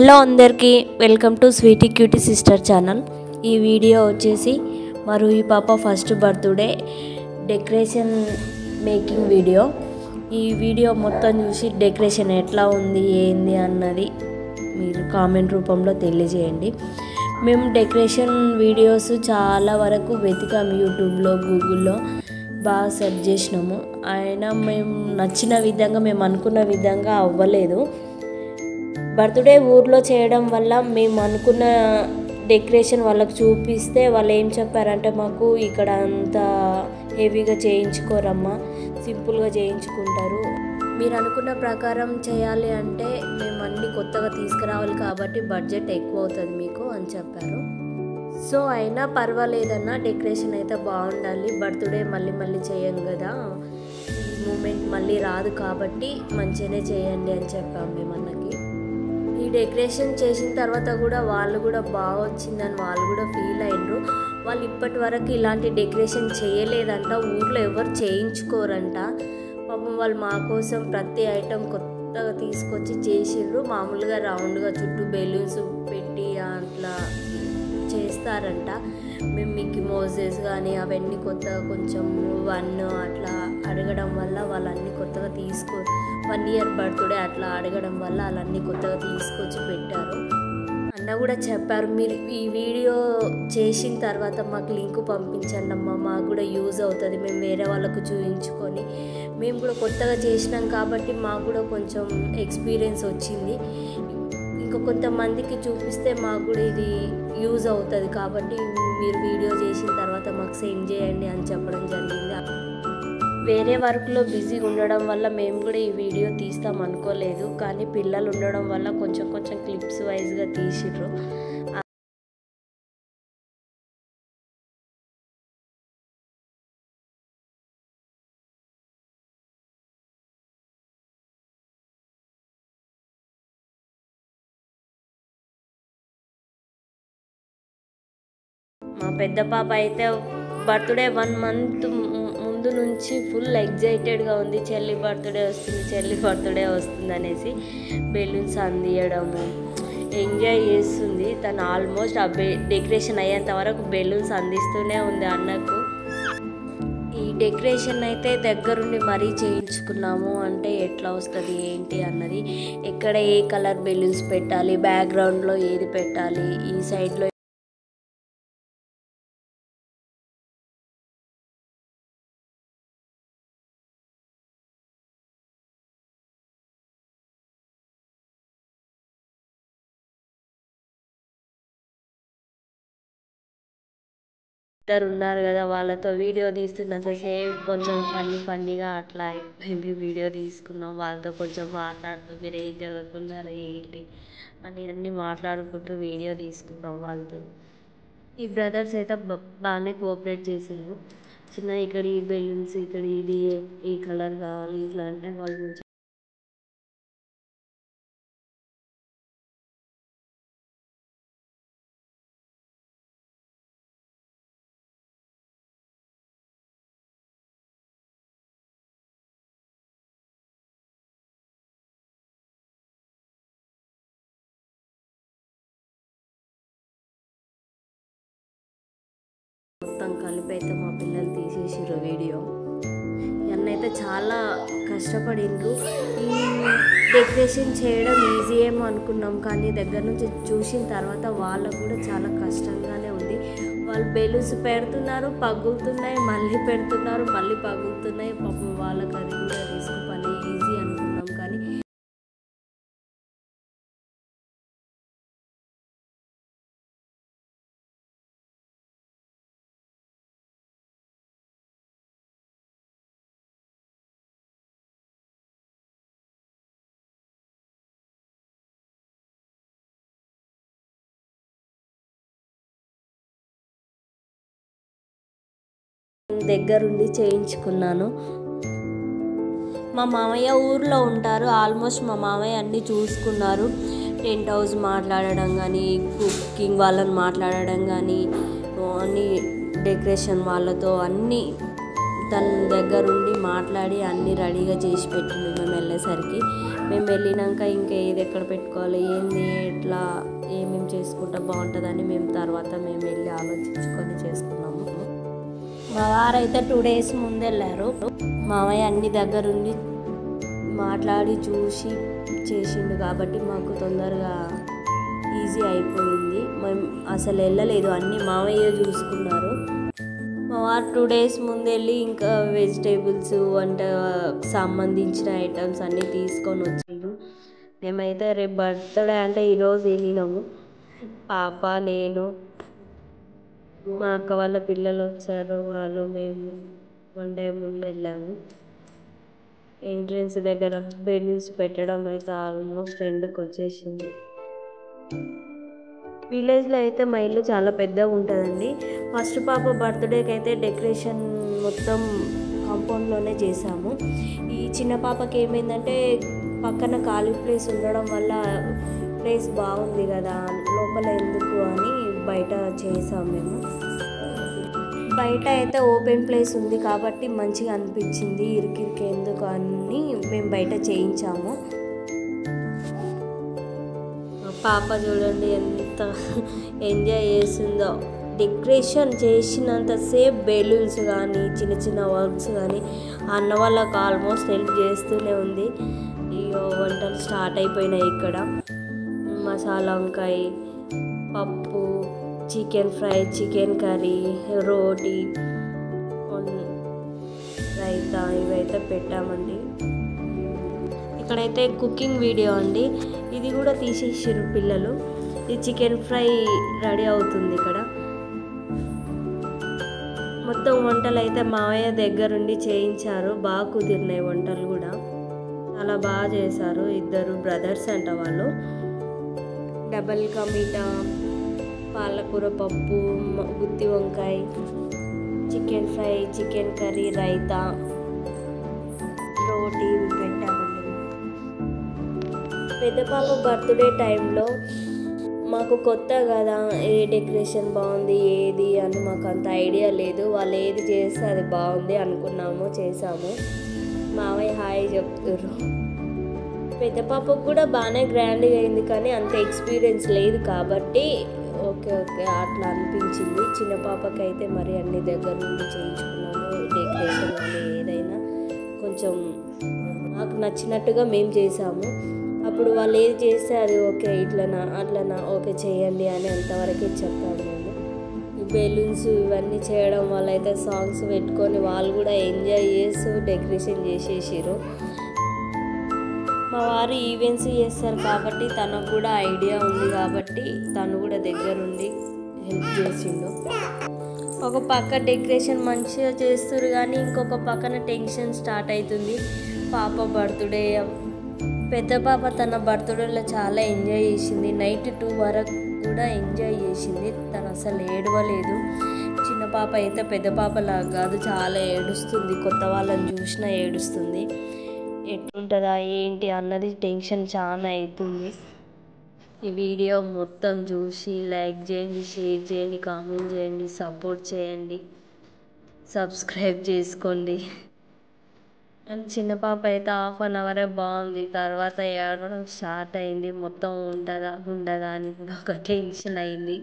Hello అందరికీ welcome to sweety cutie sister channel. ఈ video వచ్చేసి ఈ పాప first birthday decoration making video. ఈ వీడియో మొత్తం చూసి డెకరేషన్ ఎట్లా ఉంది ఏంది అన్నది మీరు కామెంట్ రూపంలో తెలియజేయండి. మేము డెకరేషన్ వీడియోస్ చాలా వరకు వెతికాము, యూట్యూబ్లో గూగుల్లో బాగా సెర్చ్ చేసినాము. అయినా మేము నచ్చిన విధంగా మేము అనుకున్న విధంగా అవ్వలేదు. బర్త్డే ఊర్లో చేయడం వల్ల మేము అనుకున్న డెకరేషన్ వాళ్ళకు చూపిస్తే వాళ్ళు ఏం చెప్పారంటే, మాకు ఇక్కడ అంత హెవీగా చేయించుకోరమ్మా, సింపుల్గా చేయించుకుంటారు, మీరు అనుకున్న ప్రకారం చేయాలి అంటే మేము అన్నీ కొత్తగా తీసుకురావాలి కాబట్టి బడ్జెట్ ఎక్కువ అవుతుంది మీకు అని చెప్పారు. సో అయినా పర్వాలేదన్నా, డెకరేషన్ అయితే బాగుండాలి, బర్త్డే మళ్ళీ మళ్ళీ చేయం కదా, ఈ మూమెంట్ మళ్ళీ రాదు కాబట్టి మంచిగానే చేయండి అని చెప్పాము మేము అన్నకి. ఈ డెకరేషన్ చేసిన తర్వాత కూడా వాళ్ళు కూడా బాగా వచ్చిందని వాళ్ళు కూడా ఫీల్ అయ్యారు. వాళ్ళు ఇప్పటి వరకు ఇలాంటి డెకరేషన్ చేయలేదంట, ఊర్లో ఎవరు చేయించుకోరంట. పాపం వాళ్ళు మా కోసం ప్రతి ఐటెం కొత్తగా తీసుకొచ్చి చేసిండ్రు. మామూలుగా రౌండ్గా చుట్టూ బెలూన్స్ పెట్టి అట్లా చేస్తారంట. మేము మిక్కీ మౌజెస్ కానీ అవన్నీ కొత్తగా కొంచెం 1 అట్లా అడగడం వల్ల వాళ్ళన్నీ కొత్తగా 1 ఇయర్ బర్త్డే అట్లా అడగడం వల్ల వాళ్ళన్నీ కొత్తగా తీసుకొచ్చి పెట్టారు. అన్న కూడా చెప్పారు, మీరు ఈ వీడియో చేసిన తర్వాత మాకు లింక్ పంపించండి అమ్మ, మాకు కూడా యూజ్ అవుతుంది, మేము వేరే వాళ్ళకు చూపించుకొని మేము కూడా కొత్తగా చేసినాం కాబట్టి మాకు కూడా కొంచెం ఎక్స్పీరియన్స్ వచ్చింది, ఇంకా కొంతమందికి చూపిస్తే మాకు కూడా ఇది యూజ్ అవుతుంది కాబట్టి మీరు వీడియో చేసిన తర్వాత మాకు సెండ్ చేయండి అని చెప్పడం జరిగింది. వేరే వర్క్లో బిజీగా ఉండడం వల్ల మేము కూడా ఈ వీడియో తీస్తాం అనుకోలేదు, కానీ పిల్లలు ఉండడం వల్ల కొంచెం క్లిప్స్ వైజ్గా తీసిర్రు. మా పెద్ద పాప అయితే బర్త్డే 1 మంత్ ముందు నుంచి ఫుల్ ఎగ్జైటెడ్గా ఉంది, చెల్లి బర్త్డే వస్తుంది అనేసి బెలూన్స్ అందియడము ఎంజాయ్ చేస్తుంది తను. ఆల్మోస్ట్ ఆ డెకరేషన్ అయ్యేంత వరకు బెలూన్స్ అందిస్తూనే ఉంది అన్నకు. ఈ డెకరేషన్ అయితే దగ్గరుండి మరీ చేయించుకున్నాము అంటే ఎట్లా వస్తుంది ఏంటి అన్నది, ఎక్కడ ఏ కలర్ బెలూన్స్ పెట్టాలి, బ్యాక్గ్రౌండ్లో ఏది పెట్టాలి, ఈ సైడ్లో ఉన్నారు కదా వాళ్ళతో వీడియో తీస్తున్నంతసేపు కొంచెం ఫన్నీగా అట్లా అయిపోయింది. వీడియో తీసుకున్నాం, వాళ్ళతో కొంచెం మాట్లాడుతూ మీరు ఏం చదువుకున్నారు ఏంటి అని అన్నీ మాట్లాడుకుంటూ వీడియో తీసుకున్నాం వాళ్ళతో. ఈ బ్రదర్స్ అయితే బాగానే కోఆపరేట్ చేశారు. చిన్న ఇక్కడ ఈ బెలూన్స్, ఇక్కడ ఇది ఈ కలర్ కావాలి ఇట్లా అంటే వాళ్ళు మొత్తం కలిపి అయితే మా పిల్లలు తీసేసారు వీడియో. అన్నైతే చాలా కష్టపడిండ్రు. ఈ డెకరేషన్ చేయడం ఈజీ ఏమో అనుకున్నాం, కానీ దగ్గర నుంచి చూసిన తర్వాత వాళ్ళకు కూడా చాలా కష్టంగానే ఉంది. వాళ్ళు బెలూన్స్ పెడుతున్నారు, పగులుతున్నాయి, మళ్ళీ పెడుతున్నారు, మళ్ళీ పగులుతున్నాయి. పాపం వాళ్ళకి అది కూడా రిస్క్ పని, ఈజీ అనుకున్నాం కానీ దగ్గరుండి చేయించుకున్నాను. మా మామయ్య ఊర్లో ఉంటారు, ఆల్మోస్ట్ మా మామయ్య అన్నీ చూసుకున్నారు. టెంట్ హౌస్ మాట్లాడడం కానీ, కుకింగ్ వాళ్ళని మాట్లాడడం కానీ, అన్నీ డెకరేషన్ వాళ్ళతో అన్నీ తన దగ్గరుండి మాట్లాడి అన్నీ రెడీగా చేసి పెట్టిండు మేము వెళ్ళేసరికి. మేము వెళ్ళినాక ఇంకా ఏది ఎక్కడ పెట్టుకోవాలి, ఏంది, ఎట్లా, ఏమేమి చేసుకుంటే బాగుంటుందని మేము వెళ్ళి ఆలోచించుకొని చేసుకున్నాము. మా వారైతే 2 days ముందు వెళ్ళారు. మామయ్య అన్ని దగ్గరుండి మాట్లాడి చూసి చేసిండు కాబట్టి మాకు తొందరగా ఈజీ అయిపోయింది. మేము అసలు వెళ్ళలేదు, అన్నీ మామయ్య చూసుకున్నారు. మా వారు 2 days ముందు వెళ్ళి ఇంకా వెజిటేబుల్స్, వంట సంబంధించిన ఐటమ్స్ అన్నీ తీసుకొని వచ్చిండు. మేమైతే రేపు బర్త్డే అంటే ఈరోజు వెళ్ళినాము. పాప, నేను, మా అక్క వాళ్ళ పిల్లలు వచ్చారు, మేము 1 day ముందు వెళ్ళాము. ఎంట్రన్స్ దగ్గర బెలూన్స్ పెట్టడం అయితే ఆల్మోస్ట్ ఎండ్కి వచ్చేసింది. విలేజ్లో అయితే మా ఇల్లు చాలా పెద్దగా ఉంటుందండి. ఫస్ట్ పాప బర్త్డేకి అయితే డెకరేషన్ మొత్తం కాంపౌండ్లోనే చేసాము. ఈ చిన్న పాపకి ఏమైందంటే పక్కన ఖాళీ ప్లేస్ ఉండడం వల్ల ప్లేస్ బాగుంది కదా, లోపల ఎందుకు అని బయట చేసాము. మేము బయట అయితే ఓపెన్ ప్లేస్ ఉంది కాబట్టి మంచిగా అనిపించింది, ఇరికిరికి ఎందుకు అని మేము బయట చేయించాము. పాప చూడండి ఎంత ఎంజాయ్ చేసిందో. డెకరేషన్ చేసినంతసేపు బెలూన్స్ కానీ చిన్న చిన్న వర్క్స్ కానీ అన్న వాళ్ళకి ఆల్మోస్ట్ హెల్ప్ చేస్తూనే ఉంది. ఇక వంటలు స్టార్ట్ అయిపోయినాయి. ఇక్కడ మసాలా వంకాయ, పప్పు, చికెన్ ఫ్రై, చికెన్ కర్రీ, రోటీ, రైతా ఇవైతే పెట్టామండి. ఇక్కడైతే కుకింగ్ వీడియో అండి, ఇది కూడా తీసేసారు పిల్లలు. ఈ చికెన్ ఫ్రై రెడీ అవుతుంది. ఇక్కడ మొత్తం వంటలు అయితే మావయ్య దగ్గరుండి చేయించారు. బాగా కుదిరినాయి వంటలు కూడా, చాలా బాగా చేశారు. 2 బ్రదర్స్ అంట వాళ్ళు. డబల్ కా మీఠా, పాలకూర పప్పు, గుత్తి వంకాయ, chicken fry, chicken curry, raita, రోటీ పెట్టామండి. పెద్ద పాప బర్త్డే టైంలో మాకు కొత్త కదా, ఏ డెకరేషన్ బాగుంది ఏది అని మాకు అంత ఐడియా లేదు. వాళ్ళు ఏది చేస్తే అది బాగుంది అనుకున్నాము, చేసాము. మావయ్య హాయ్ చెప్తారు. పెద్ద పాపకు కూడా బాగానే గ్రాండ్గా అయింది కానీ అంత ఎక్స్పీరియన్స్ లేదు కాబట్టి ఓకే అట్లా అనిపించింది. చిన్న పాపకి అయితే మరి అన్ని దగ్గర నుండి చేయించుకున్నాము. డెకరేషన్ కానీ ఏదైనా కొంచెం మాకు నచ్చినట్టుగా మేము చేసాము. అప్పుడు వాళ్ళు ఏది చేస్తే అది ఓకే, అట్లనా ఓకే చేయండి అని అంతవరకే చెప్పాము మేము. ఈ బెలూన్స్ ఇవన్నీ చేయడం వల్ల అయితే సాంగ్స్ పెట్టుకొని వాళ్ళు కూడా ఎంజాయ్ చేస్తూ డెకరేషన్ చేసేసారు. మా వారు ఈవెంట్స్ చేస్తారు కాబట్టి తనకు కూడా ఐడియా ఉంది కాబట్టి తను కూడా దగ్గరుండి హెల్ప్ చేసిండు. ఒక పక్క డెకరేషన్ మంచిగా చేస్తారు కానీ ఇంకొక పక్కన టెన్షన్ స్టార్ట్ అవుతుంది. పాప బర్త్డే, పెద్ద పాప తన బర్త్డేలో చాలా ఎంజాయ్ చేసింది. నైట్ 2 వరకు కూడా ఎంజాయ్ చేసింది. తను అసలు ఏడవలేదు. చిన్న పాప అయితే పెద్ద పాపలా కాదు, చాలా ఏడుస్తుంది. కొత్త వాళ్ళని చూసినా ఏడుస్తుంది. ఎట్లుంటుందా ఏంటి అన్నది టెన్షన్ చాలా అవుతుంది. ఈ వీడియో మొత్తం చూసి లైక్ చేయండి, షేర్ చేయండి, కామెంట్ చేయండి, సపోర్ట్ చేయండి, సబ్స్క్రైబ్ చేసుకోండి. చిన్న పాప అయితే 1/2 hour బాగుంది, తర్వాత ఏడవడం స్టార్ట్ అయింది. మొత్తం ఉండదా అని ఒక టెన్షన్ అయింది.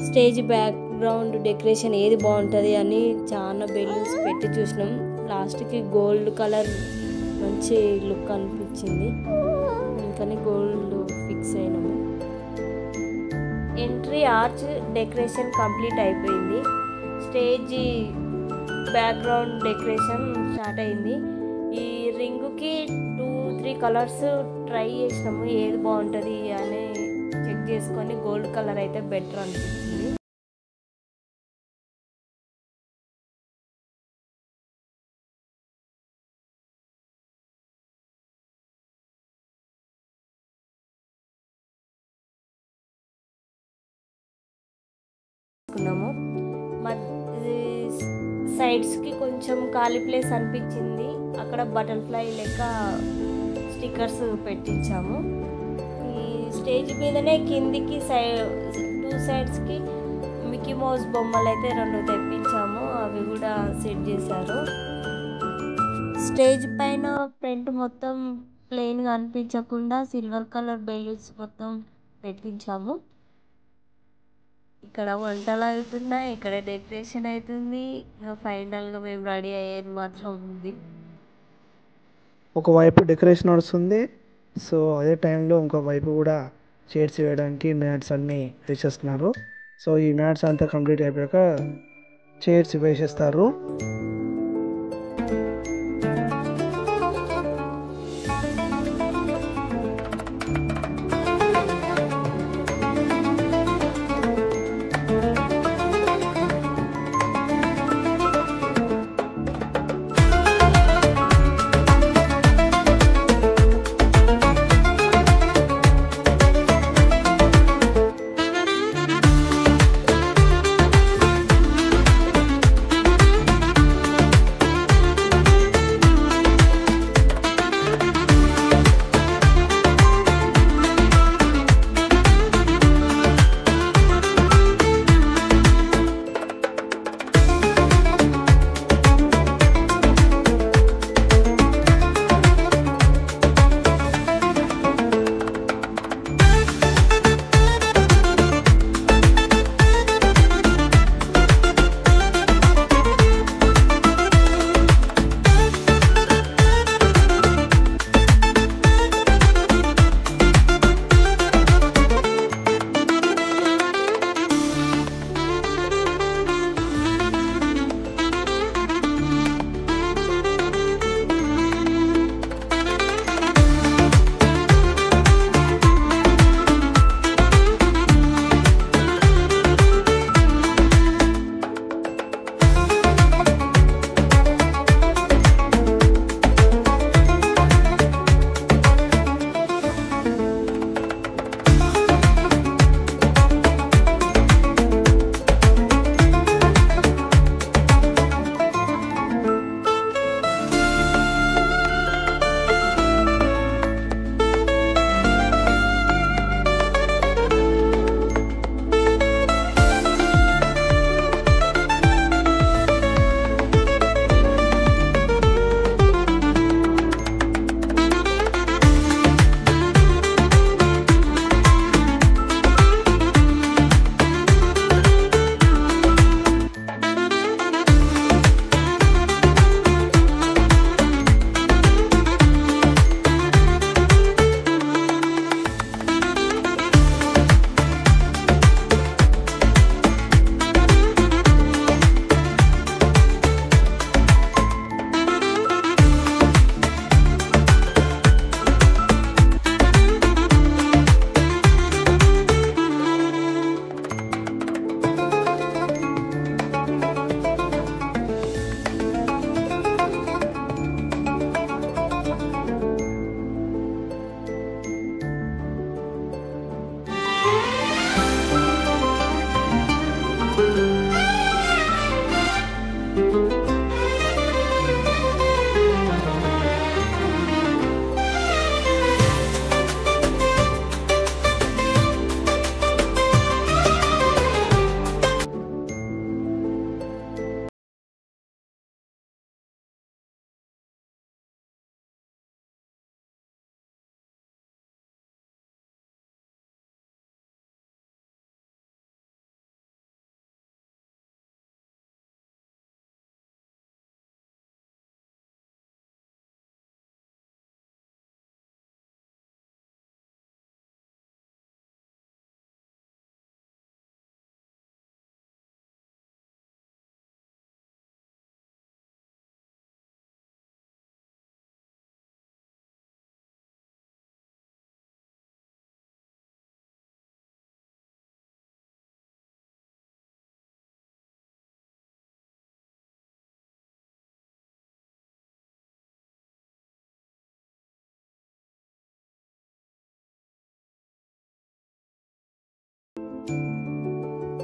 స్టేజ్ బ్యాక్గ్రౌండ్ డెకరేషన్ ఏది బాగుంటుంది అని చాలా బెలూన్స్ పెట్టి చూసినాం. లాస్ట్కి గోల్డ్ కలర్ మంచి లుక్ అనిపించింది, అందుకని గోల్డ్ ఫిక్స్ అయినాము. ఎంట్రీ ఆర్చ్ డెకరేషన్ కంప్లీట్ అయిపోయింది. స్టేజ్ బ్యాక్గ్రౌండ్ డెకరేషన్ స్టార్ట్ అయింది. ఈ రింగుకి 2-3 కలర్స్ ట్రై చేసినాము, ఏది బాగుంటుంది అని చెక్ చేసుకొని గోల్డ్ కలర్ అయితే బెటర్ అనిపించింది. సైడ్స్కి కొంచెం ఖాళీ ప్లేస్ అనిపించింది, అక్కడ బటర్ఫ్లై లెక్క స్టిక్కర్స్ పెట్టించాము. ఈ స్టేజ్ మీదనే కిందికి 2 సైడ్స్కి మిక్కీ మౌస్ బొమ్మలు అయితే 2 తెప్పించాము, అవి కూడా సెట్ చేశారు. స్టేజ్ పైన ఫ్రంట్ మొత్తం ప్లెయిన్గా అనిపించకుండా సిల్వర్ కలర్ బెలూన్స్ మొత్తం పెట్టించాము. ఇక్కడ వంటలు అవుతున్నాయి, ఇక్కడ డెకరేషన్ అవుతుంది, ఫైనల్గా మేము రెడీ అయ్యేది మాత్రం ఉంది. ఒకవైపు డెకరేషన్ నడుస్తుంది, సో అదే టైంలో ఇంకోవైపు కూడా చైర్స్ వేయడానికి మ్యాట్స్ అన్నీ వేసేస్తున్నారు. సో ఈ మ్యాట్స్ అంతా కంప్లీట్ అయిపోయాక చైర్స్ వేసేస్తారు.